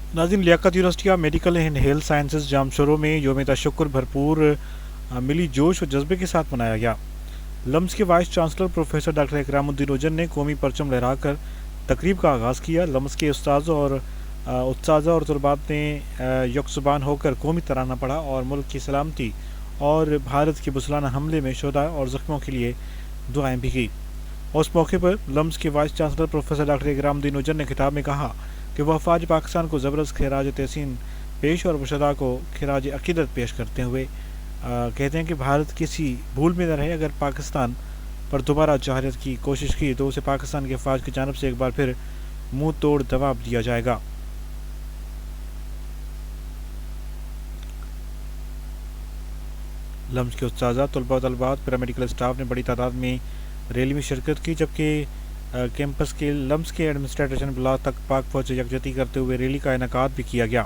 नाज़रीन, Liaquat university of medical and health sciences Jamshoro में योम तशक्कुर भरपूर मिली जोश और जज्बे के साथ मनाया गया। लम्स के vice chancellor professor doctor Ikramuddin उज्जर ने कौमी परचम लहराकर तकरीब का आगाज़ किया। लम्स के उस्ताज़ और तलबात ने यकजुबान होकर कौमी तराना पढ़ा और मुल्क की सलामती और भारत के बुसलाना हमले में शुहदा और ज़ख्मों के लिए दुआएं भी की। और उस मौके पर लम्स के vice chancellor professor doctor Ikramuddin उज्जर ने खिताब में कहा कि वह अफवाज पाकिस्तान को ज़बरदस्त खराज तहसीन पेश और मुशहदा को खराज अकीदत पेश करते हुए कहते हैं कि भारत किसी भूल में न रहे। अगर पाकिस्तान पर दोबारा जहारत की कोशिश की तो उसे पाकिस्तान के अफवाज की जानब से एक बार फिर मुंह तोड़ जवाब दिया जाएगा। लम्स के उस्ताज़ा, तलबा तलबात, पैरामेडिकल स्टाफ ने बड़ी तादाद में रैली में शिरकत की, जबकि कैंपस के लम्स के एडमिनिस्ट्रेशन ब्लॉक तक पाक फौज से यकजहती करते हुए रैली का इनेकाद भी किया गया।